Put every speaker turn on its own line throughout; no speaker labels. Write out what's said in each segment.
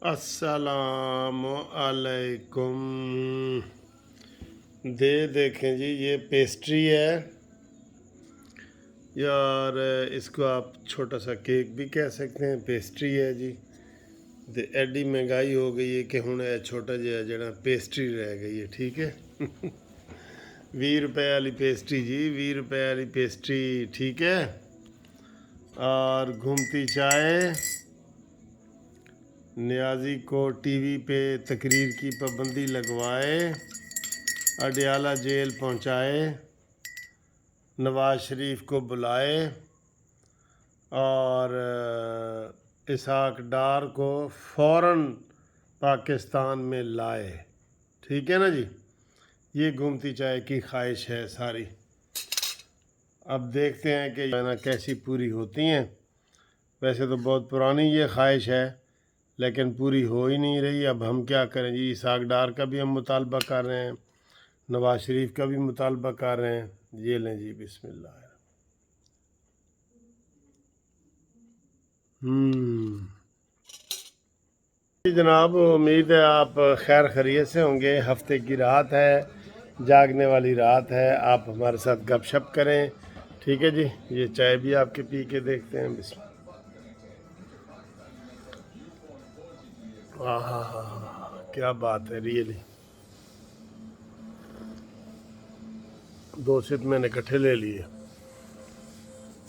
السلام علیکم۔ دیکھیں جی، یہ پیسٹری ہے یار، اس کو آپ چھوٹا سا کیک بھی کہہ سکتے ہیں، پیسٹری ہے جی۔ ایڈی مہنگائی ہو گئی ہے کہ ہوں چھوٹا جہا جڑا پیسٹری رہ گئی ہے، ٹھیک ہے۔ 20 روپے والی پیسٹری جی، 20 روپے والی پیسٹری، ٹھیک ہے۔ اور گھومتی چائے نیازی کو ٹی وی پہ تقریر کی پابندی لگوائے، اڈیالہ جیل پہنچائے، نواز شریف کو بلائے اور اسحاق ڈار کو فوراً پاکستان میں لائے، ٹھیک ہے نا جی۔ یہ گھومتی چائے کی خواہش ہے ساری۔ اب دیکھتے ہیں کہ کیسی پوری ہوتی ہیں۔ ویسے تو بہت پرانی یہ خواہش ہے لیکن پوری ہو ہی نہیں رہی۔ اب ہم کیا کریں جی، اسحاق ڈار کا بھی ہم مطالبہ کر رہے ہیں، نواز شریف کا بھی مطالبہ کر رہے ہیں۔ یہ لیں جی، بسم اللہ۔ جی جناب، امید ہے آپ خیر خیریت سے ہوں گے۔ ہفتے کی رات ہے، جاگنے والی رات ہے، آپ ہمارے ساتھ گپ شپ کریں، ٹھیک ہے جی۔ یہ چائے بھی آپ کے پی کے دیکھتے ہیں، بسم اللہ۔ کیا بات ہے، ریئلی 2 سپ میں نے اکٹھے لے لیے۔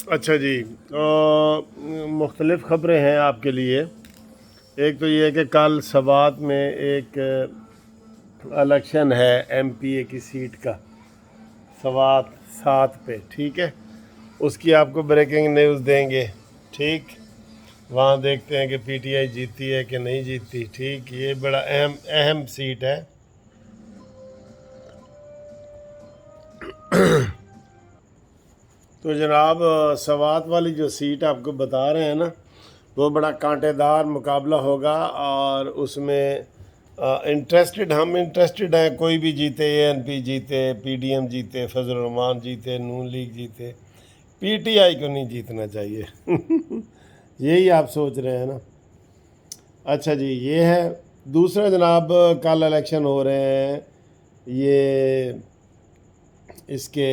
اچھا جی، مختلف خبریں ہیں آپ کے لیے۔ ایک تو یہ ہے کہ کل سوات میں ایک الیکشن ہے ایم پی اے کی سیٹ کا، سوات 7 پہ، ٹھیک ہے۔ اس کی آپ کو بریکنگ نیوز دیں گے، ٹھیک۔ وہاں دیکھتے ہیں کہ پی ٹی آئی جیتی ہے کہ نہیں جیتی، ٹھیک۔ یہ بڑا اہم سیٹ ہے۔ تو جناب، سوات والی جو سیٹ آپ کو بتا رہے ہیں نا، وہ بڑا کانٹے دار مقابلہ ہوگا، اور اس میں ہم انٹرسٹڈ ہیں، کوئی بھی جیتے، اے این پی جیتے، پی ڈی ایم جیتے، فضل الرحمان جیتے، نون لیگ جیتے، پی ٹی آئی کو نہیں جیتنا چاہیے۔ یہی آپ سوچ رہے ہیں نا۔ اچھا جی، یہ ہے۔ دوسرا جناب، کل الیکشن ہو رہے ہیں، یہ اس کے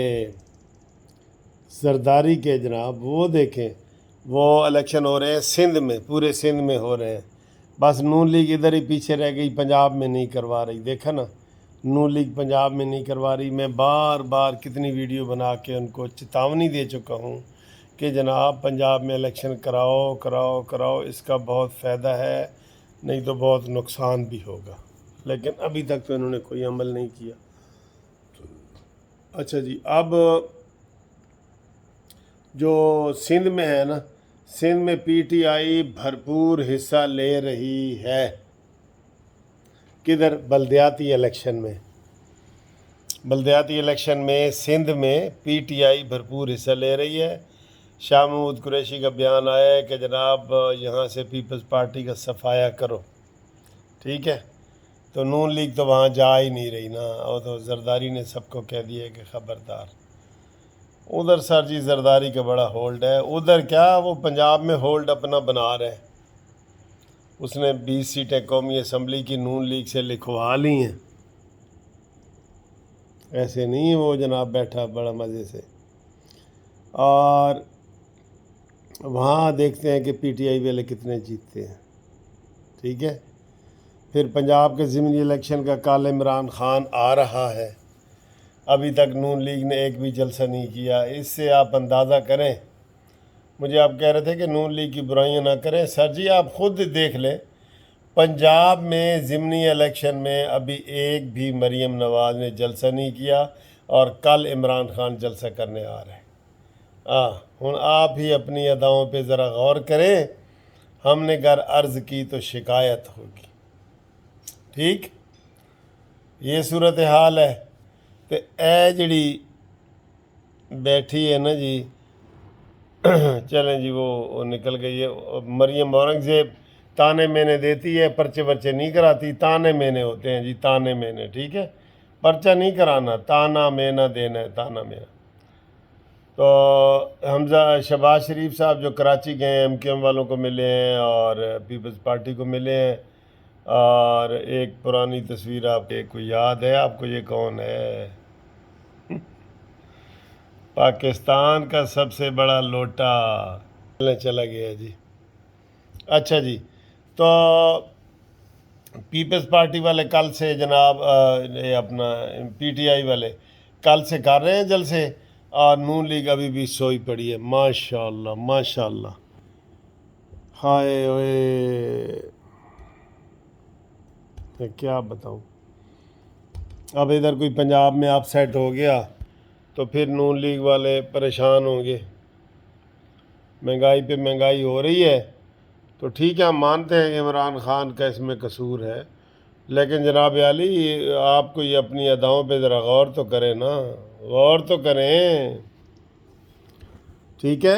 زرداری کے جناب، وہ دیکھیں، وہ الیکشن ہو رہے ہیں سندھ میں، پورے سندھ میں ہو رہے ہیں۔ بس نون لیگ ادھر ہی پیچھے رہ گئی، پنجاب میں نہیں کروا رہی، دیکھا نا، نون لیگ پنجاب میں نہیں کروا رہی۔ میں بار بار کتنی ویڈیو بنا کے ان کو چتاونی دے چکا ہوں کہ جناب پنجاب میں الیکشن کراؤ کراؤ کراؤ، اس کا بہت فائدہ ہے، نہیں تو بہت نقصان بھی ہوگا، لیکن ابھی تک تو انہوں نے کوئی عمل نہیں کیا۔ اچھا جی، اب جو سندھ میں ہے نا، سندھ میں پی ٹی آئی بھرپور حصہ لے رہی ہے۔ کدھر؟ بلدیاتی الیکشن میں۔ بلدیاتی الیکشن میں سندھ میں پی ٹی آئی بھرپور حصہ لے رہی ہے۔ شاہ محمود قریشی کا بیان آیا ہے کہ جناب یہاں سے پیپلز پارٹی کا صفایا کرو، ٹھیک ہے۔ تو نون لیگ تو وہاں جا ہی نہیں رہی نا، اور تو زرداری نے سب کو کہہ دیا کہ خبردار۔ ادھر سر جی زرداری کا بڑا ہولڈ ہے، ادھر کیا، وہ پنجاب میں ہولڈ اپنا بنا رہے ہیں۔ اس نے 20 سیٹیں قومی اسمبلی کی نون لیگ سے لکھوا لی ہیں، ایسے نہیں وہ جناب بیٹھا بڑا مزے سے۔ اور وہاں دیکھتے ہیں کہ پی ٹی آئی والے کتنے جیتتے ہیں، ٹھیک ہے۔ پھر پنجاب کے ضمنی الیکشن کا کل عمران خان آ رہا ہے، ابھی تک نون لیگ نے ایک بھی جلسہ نہیں کیا۔ اس سے آپ اندازہ کریں، مجھے آپ کہہ رہے تھے کہ نون لیگ کی برائیاں نہ کریں، سر جی آپ خود دیکھ لیں، پنجاب میں ضمنی الیکشن میں ابھی ایک بھی مریم نواز نے جلسہ نہیں کیا، اور کل عمران خان جلسہ کرنے آ رہے ہیں۔ ہن آپ ہی اپنی اداؤں پہ ذرا غور کریں، ہم نے گر عرض کی تو شکایت ہوگی، ٹھیک۔ یہ صورتحال ہے۔ تو اے جڑی بیٹھی ہے نا جی، چلیں جی وہ نکل گئی ہے، مریم اورنگزیب تانے مینے دیتی ہے، پرچے ورچے نہیں کراتی، تانے مینے ہوتے ہیں جی، تانے مینے، ٹھیک ہے۔ پرچہ نہیں کرانا، تانا مینا دینا ہے، تانا مینا۔ تو حمزہ شہباز شریف صاحب جو کراچی گئے ہیں، ایم کیو ایم والوں کو ملے ہیں اور پیپلز پارٹی کو ملے ہیں، اور ایک پرانی تصویر آپ کو یاد ہے، آپ کو یہ کون ہے؟ پاکستان کا سب سے بڑا لوٹا چلا گیا جی۔ اچھا جی، تو پیپلز پارٹی والے کل سے جناب یہ اپنا پی ٹی آئی والے کل سے کر رہے ہیں جلسے، اور نون لیگ ابھی بھی سوئی پڑی ہے۔ ماشاء اللہ ماشاء اللہ، ہائے ہوئے، میں کیا بتاؤں۔ اب ادھر کوئی پنجاب میں آپ سیٹ ہو گیا تو پھر نون لیگ والے پریشان ہوں گے۔ مہنگائی پہ مہنگائی ہو رہی ہے تو ٹھیک ہے، ہم مانتے ہیں کہ عمران خان کا اس میں قصور ہے، لیکن جناب عالی آپ کو یہ اپنی اداؤں پہ ذرا غور تو کریں نا، غور تو کریں، ٹھیک ہے؟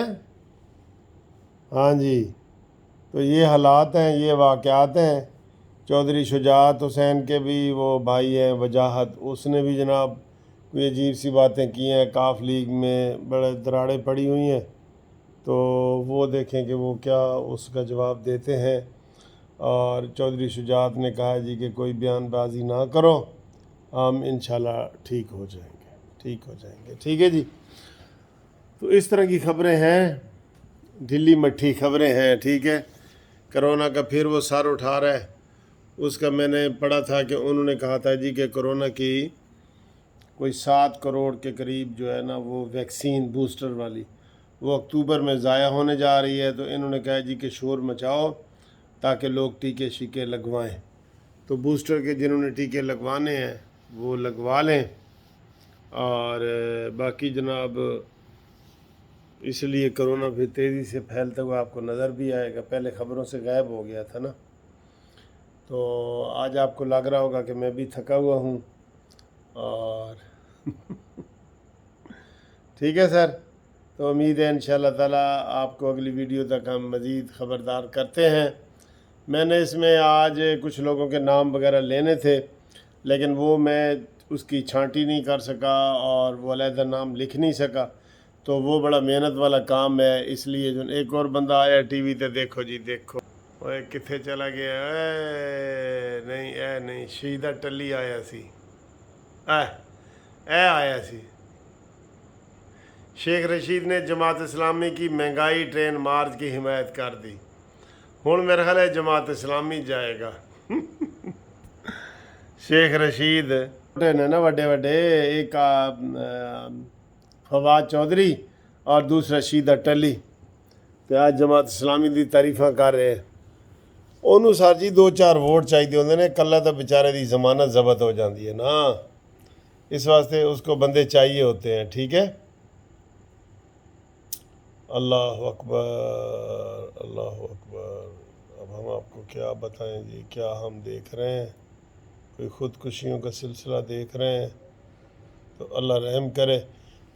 ہاں جی، تو یہ حالات ہیں، یہ واقعات ہیں۔ چودھری شجاعت حسین کے بھی وہ بھائی ہیں وجاہت، اس نے بھی جناب کوئی عجیب سی باتیں کی ہیں، کاف لیگ میں بڑے دراڑیں پڑی ہوئی ہیں، تو وہ دیکھیں کہ وہ کیا اس کا جواب دیتے ہیں۔ اور چودھری شجاعت نے کہا جی کہ کوئی بیان بازی نہ کرو، ہم انشاءاللہ ٹھیک ہو جائیں گے، ٹھیک ہو جائیں گے، ٹھیک ہے جی۔ تو اس طرح کی خبریں ہیں، ڈھلی مٹھی خبریں ہیں، ٹھیک ہے۔ کرونا کا پھر وہ سر اٹھا رہا ہے، اس کا میں نے پڑھا تھا کہ انہوں نے کہا تھا جی کہ کرونا کی کوئی 7 کروڑ کے قریب جو ہے نا وہ ویکسین بوسٹر والی وہ اکتوبر میں ضائع ہونے جا رہی ہے، تو انہوں نے کہا جی کہ شور مچاؤ تاکہ لوگ ٹیکے شیکے لگوائیں۔ تو بوسٹر کے جنہوں نے ٹیکے لگوانے ہیں وہ لگوا لیں، اور باقی جناب اس لیے کرونا پھر تیزی سے پھیلتا ہوا آپ کو نظر بھی آئے گا، پہلے خبروں سے غائب ہو گیا تھا نا۔ تو آج آپ کو لگ رہا ہوگا کہ میں بھی تھکا ہوا ہوں، اور ٹھیک ہے سر، تو امید ہے انشاءاللہ تعالیٰ آپ کو اگلی ویڈیو تک ہم مزید خبردار کرتے ہیں۔ میں نے اس میں آج کچھ لوگوں کے نام وغیرہ لینے تھے، لیکن وہ میں اس کی چھانٹی نہیں کر سکا اور وہ علیحدہ نام لکھ نہیں سکا، تو وہ بڑا محنت والا کام ہے، اس لیے جو ایک اور بندہ آیا ٹی وی تے، دیکھو جی دیکھو، اوے کتنے چلا گیا، اے نہیں شہیدہ ٹلی آیا سی، اے آیا سی۔ شیخ رشید نے جماعت اسلامی کی مہنگائی ٹرین مارچ کی حمایت کر دی، ہوں میرا خیال ہے جماعت اسلامی جائے گا۔ شیخ رشید نے نا وڈے وڈے، ایک فواد چودھری اور دوسرا شہیدہ ٹلی، تو آج جماعت اسلامی دی تعریفاں کر رہے ہیں۔ انہوں سر جی 2-4 ووٹ چاہیے ہوندے نے، کلا تو بیچارے دی ضمانت ضبط ہو جاندی ہے نا، اس واسطے اس کو بندے چاہیے ہوتے ہیں، ٹھیک ہے۔ اللہ اکبر اللہ اکبر، اب ہم آپ کو کیا بتائیں جی، کیا ہم دیکھ رہے ہیں، کوئی خودکشیوں کا سلسلہ دیکھ رہے ہیں، تو اللہ رحم کرے۔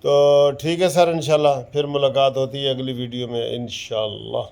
تو ٹھیک ہے سر، انشاءاللہ پھر ملاقات ہوتی ہے اگلی ویڈیو میں انشاءاللہ۔